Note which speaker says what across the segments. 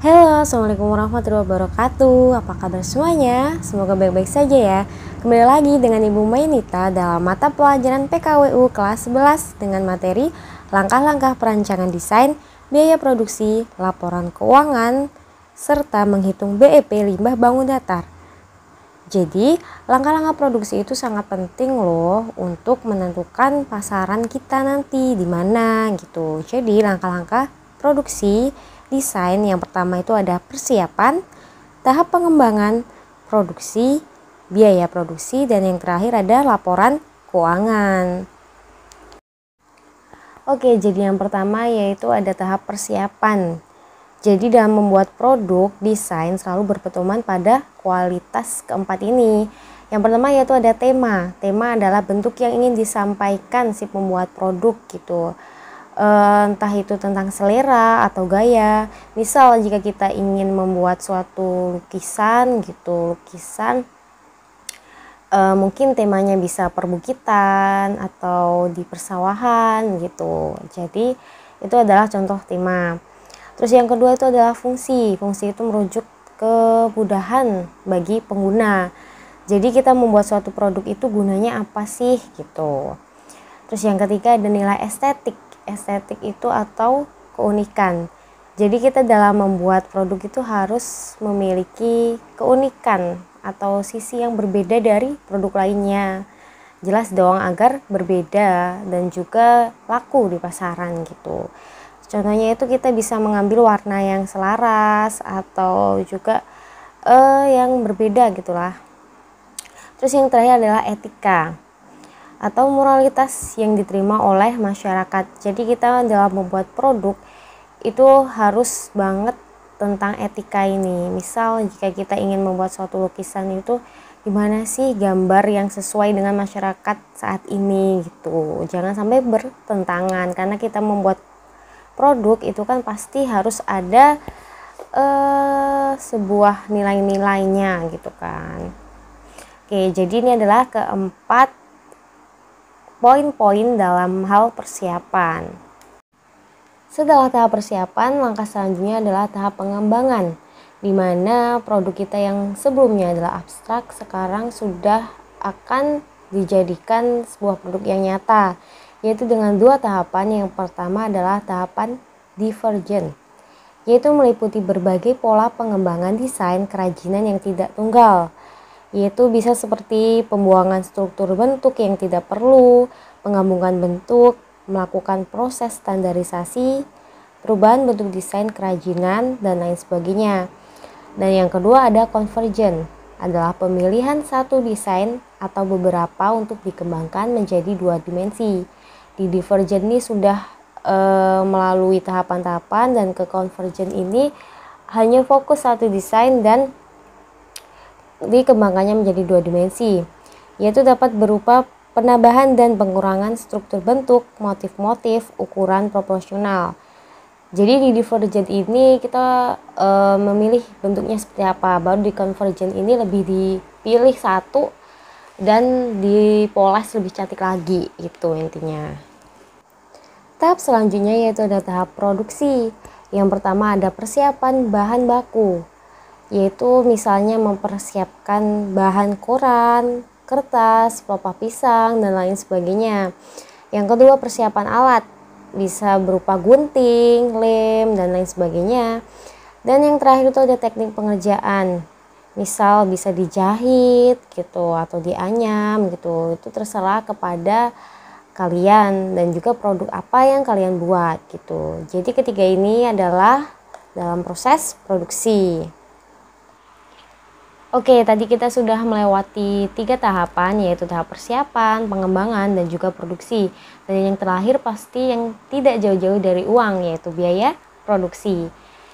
Speaker 1: Halo, Assalamualaikum warahmatullahi wabarakatuh. Apa kabar semuanya? Semoga baik-baik saja ya. Kembali lagi dengan Ibu Mainita dalam mata pelajaran PKWU kelas 11 dengan materi langkah-langkah perancangan desain, biaya produksi, laporan keuangan, serta menghitung BEP limbah bangun datar. Jadi, langkah-langkah produksi itu sangat penting loh untuk menentukan pasaran kita nanti di mana gitu. Jadi, langkah-langkah produksi desain yang pertama itu ada persiapan, tahap pengembangan, produksi, biaya produksi, dan yang terakhir ada laporan keuangan. Oke, jadi yang pertama yaitu ada tahap persiapan. Jadi dalam membuat produk, desain selalu berpedoman pada kualitas keempat ini. Yang pertama yaitu ada tema. Tema adalah bentuk yang ingin disampaikan si pembuat produk gitu. Entah itu tentang selera atau gaya. Misal jika kita ingin membuat suatu lukisan gitu, mungkin temanya bisa perbukitan atau di persawahan gitu. Jadi itu adalah contoh tema. Terus yang kedua itu adalah fungsi. Fungsi itu merujuk kemudahan bagi pengguna. Jadi kita membuat suatu produk itu gunanya apa sih gitu. Terus yang ketiga ada nilai estetik. Estetik itu atau keunikan. Jadi kita dalam membuat produk itu harus memiliki keunikan atau sisi yang berbeda dari produk lainnya. Jelas dong agar berbeda dan juga laku di pasaran gitu. Contohnya itu kita bisa mengambil warna yang selaras atau juga yang berbeda gitulah. Terus yang terakhir adalah etika atau moralitas yang diterima oleh masyarakat. Jadi kita dalam membuat produk itu harus banget tentang etika ini. Misal jika kita ingin membuat suatu lukisan itu gimana sih gambar yang sesuai dengan masyarakat saat ini gitu. Jangan sampai bertentangan karena kita membuat produk itu kan pasti harus ada sebuah nilai-nilainya gitu kan. Oke, jadi ini adalah keempat poin-poin dalam hal persiapan. Setelah tahap persiapan, langkah selanjutnya adalah tahap pengembangan, di mana produk kita yang sebelumnya adalah abstrak sekarang sudah akan dijadikan sebuah produk yang nyata, yaitu dengan dua tahapan. Yang pertama adalah tahapan divergent, yaitu meliputi berbagai pola pengembangan desain kerajinan yang tidak tunggal, yaitu bisa seperti pembuangan struktur bentuk yang tidak perlu, penggabungan bentuk, melakukan proses standarisasi, perubahan bentuk desain kerajinan, dan lain sebagainya. Dan yang kedua ada convergent, adalah pemilihan satu desain atau beberapa untuk dikembangkan menjadi dua dimensi. Di divergent ini sudah melalui tahapan-tahapan, dan ke convergent ini hanya fokus satu desain dan dikembangkannya menjadi dua dimensi, yaitu dapat berupa penambahan dan pengurangan struktur bentuk, motif-motif, ukuran proporsional. Jadi di divergent ini kita memilih bentuknya seperti apa, baru di convergent ini lebih dipilih satu dan dipoles lebih cantik lagi gitu intinya. Tahap selanjutnya yaitu ada tahap produksi. Yang pertama ada persiapan bahan baku, yaitu misalnya mempersiapkan bahan koran, kertas, pelepah pisang, dan lain sebagainya. Yang kedua persiapan alat, bisa berupa gunting, lem, dan lain sebagainya. Dan yang terakhir itu ada teknik pengerjaan, misal bisa dijahit gitu atau dianyam gitu, itu terserah kepada kalian dan juga produk apa yang kalian buat gitu. Jadi ketiga ini adalah dalam proses produksi. Oke, tadi kita sudah melewati 3 tahapan, yaitu tahap persiapan, pengembangan, dan juga produksi. Dan yang terakhir pasti yang tidak jauh-jauh dari uang, yaitu biaya produksi.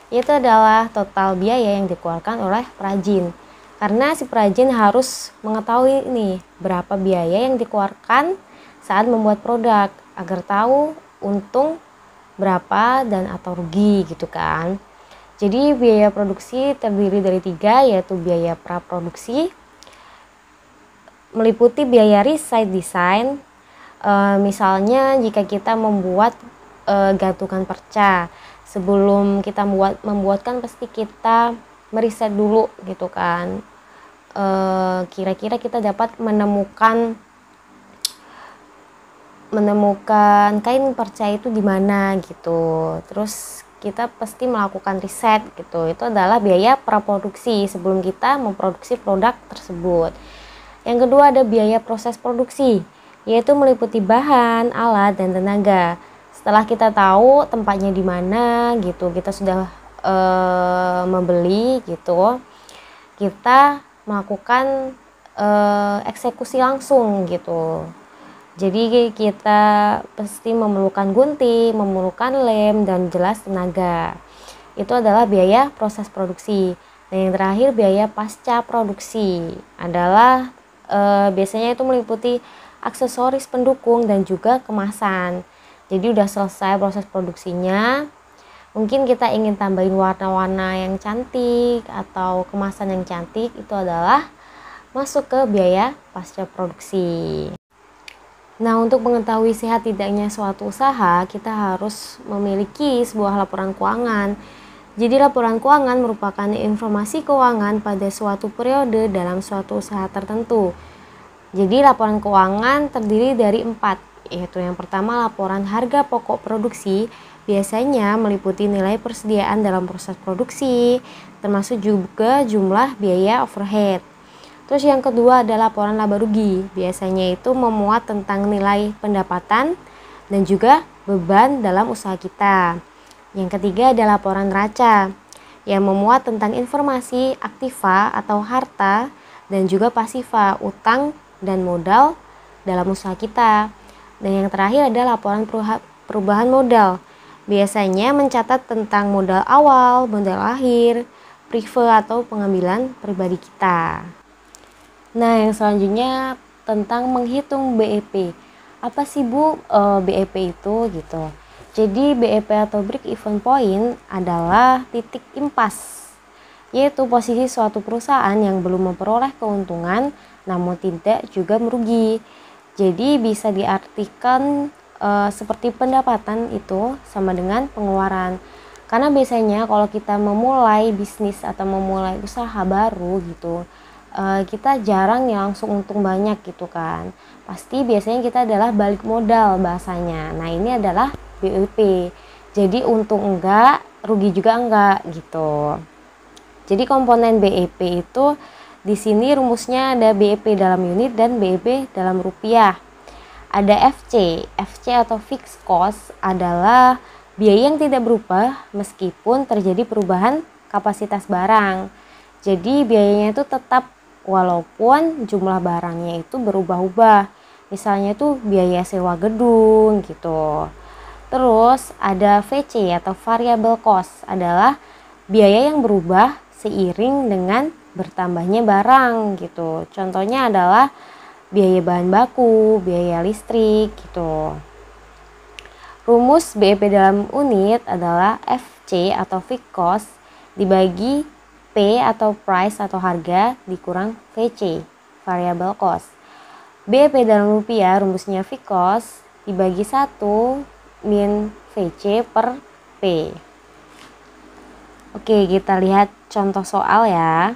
Speaker 1: Itu adalah total biaya yang dikeluarkan oleh perajin. Karena si perajin harus mengetahui nih berapa biaya yang dikeluarkan saat membuat produk, agar tahu untung berapa dan atau rugi gitu kan. Jadi biaya produksi terdiri dari 3, yaitu biaya praproduksi, meliputi biaya resite design. Misalnya jika kita membuat gantungan perca, sebelum kita membuatkan pasti kita meriset dulu gitu kan. Kira-kira kita dapat menemukan kain perca itu di mana gitu. Terus kita pasti melakukan riset gitu. Itu adalah biaya praproduksi sebelum kita memproduksi produk tersebut. Yang kedua ada biaya proses produksi, yaitu meliputi bahan, alat, dan tenaga. Setelah kita tahu tempatnya di mana gitu, kita sudah membeli gitu, kita melakukan eksekusi langsung gitu. Jadi kita pasti memerlukan gunting, memerlukan lem, dan jelas tenaga. Itu adalah biaya proses produksi. Dan yang terakhir biaya pasca produksi adalah biasanya itu meliputi aksesoris pendukung dan juga kemasan. Jadi udah selesai proses produksinya, mungkin kita ingin tambahin warna-warna yang cantik atau kemasan yang cantik, itu adalah masuk ke biaya pasca produksi. Nah, untuk mengetahui sehat tidaknya suatu usaha, kita harus memiliki sebuah laporan keuangan. Jadi laporan keuangan merupakan informasi keuangan pada suatu periode dalam suatu usaha tertentu. Jadi laporan keuangan terdiri dari 4, yaitu yang pertama laporan harga pokok produksi, biasanya meliputi nilai persediaan dalam proses produksi, termasuk juga jumlah biaya overhead. Terus yang kedua adalah laporan laba rugi, biasanya itu memuat tentang nilai pendapatan dan juga beban dalam usaha kita. Yang ketiga adalah laporan neraca, yang memuat tentang informasi aktiva atau harta dan juga pasiva, utang dan modal dalam usaha kita. Dan yang terakhir adalah laporan perubahan modal, biasanya mencatat tentang modal awal, modal akhir, prive atau pengambilan pribadi kita. Nah, yang selanjutnya tentang menghitung BEP. Apa sih Bu BEP itu gitu? Jadi BEP atau break even point adalah titik impas, yaitu posisi suatu perusahaan yang belum memperoleh keuntungan namun tidak juga merugi. Jadi bisa diartikan seperti pendapatan itu sama dengan pengeluaran. Karena biasanya kalau kita memulai bisnis atau memulai usaha baru gitu, kita jarang ya langsung untung banyak gitu kan. Pasti biasanya kita adalah balik modal bahasanya. Nah, ini adalah BEP. Jadi untung enggak, rugi juga enggak gitu. Jadi komponen BEP itu di sini rumusnya ada BEP dalam unit dan BEP dalam rupiah. Ada FC. FC atau fixed cost adalah biaya yang tidak berubah meskipun terjadi perubahan kapasitas barang. Jadi biayanya itu tetap walaupun jumlah barangnya itu berubah-ubah. Misalnya itu biaya sewa gedung gitu. Terus ada VC atau variable cost adalah biaya yang berubah seiring dengan bertambahnya barang gitu. Contohnya adalah biaya bahan baku, biaya listrik gitu. Rumus BEP dalam unit adalah FC atau fixed cost dibagi P atau price atau harga dikurang VC, variable cost. BEP dalam rupiah rumusnya fixed cost dibagi 1 min VC per P. Oke, kita lihat contoh soal ya.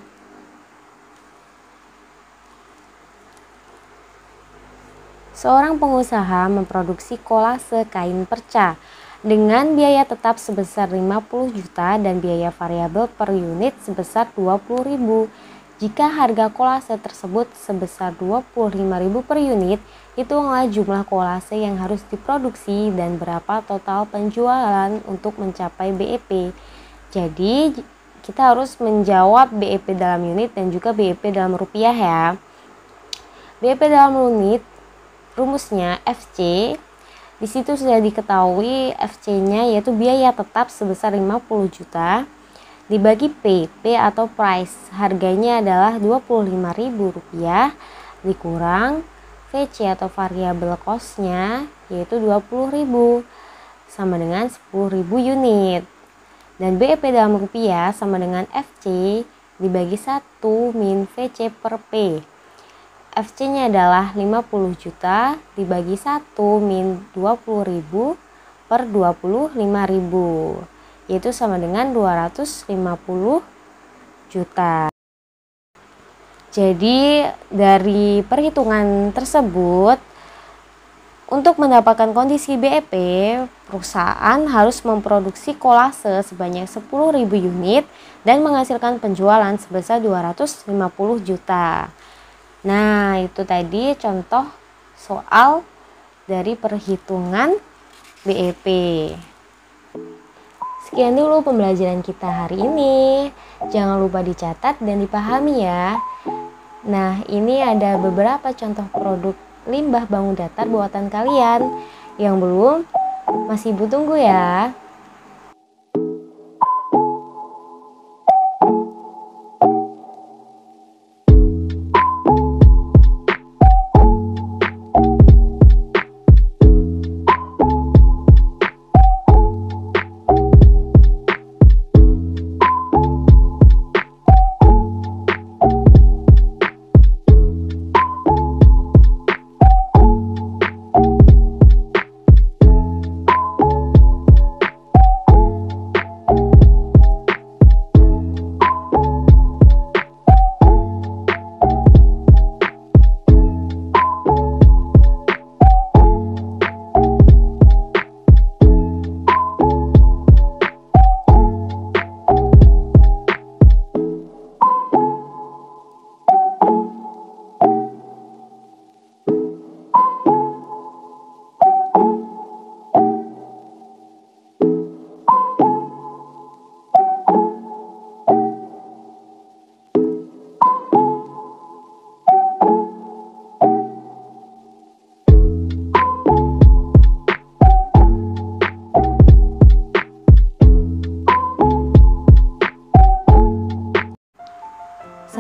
Speaker 1: Seorang pengusaha memproduksi kolase kain perca dengan biaya tetap sebesar 50 juta dan biaya variabel per unit sebesar 20.000. Jika harga kolase tersebut sebesar 25.000 per unit, hitunglah jumlah kolase yang harus diproduksi dan berapa total penjualan untuk mencapai BEP. Jadi, kita harus menjawab BEP dalam unit dan juga BEP dalam rupiah ya. BEP dalam unit rumusnya FC. Di situ sudah diketahui FC-nya yaitu biaya tetap sebesar 50 juta dibagi P atau price. Harganya adalah Rp25.000 dikurang VC atau variable cost-nya yaitu 20.000 sama dengan 10.000 unit. Dan BEP dalam rupiah sama dengan FC dibagi 1 min VC per P. FC-nya adalah 50 juta dibagi 1 min 20.000 per 25.000. yaitu sama dengan 250 juta. Jadi dari perhitungan tersebut, untuk mendapatkan kondisi BEP, perusahaan harus memproduksi kolase sebanyak 10.000 unit dan menghasilkan penjualan sebesar 250 juta. Nah, itu tadi contoh soal dari perhitungan BEP. Sekian dulu pembelajaran kita hari ini. Jangan lupa dicatat dan dipahami ya. Nah, ini ada beberapa contoh produk limbah bangun datar buatan kalian. Yang belum, masih Ibu tunggu ya.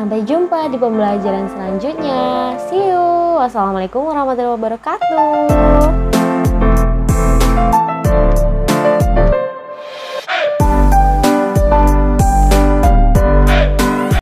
Speaker 1: Sampai jumpa di pembelajaran selanjutnya. See you. Wassalamualaikum warahmatullahi wabarakatuh.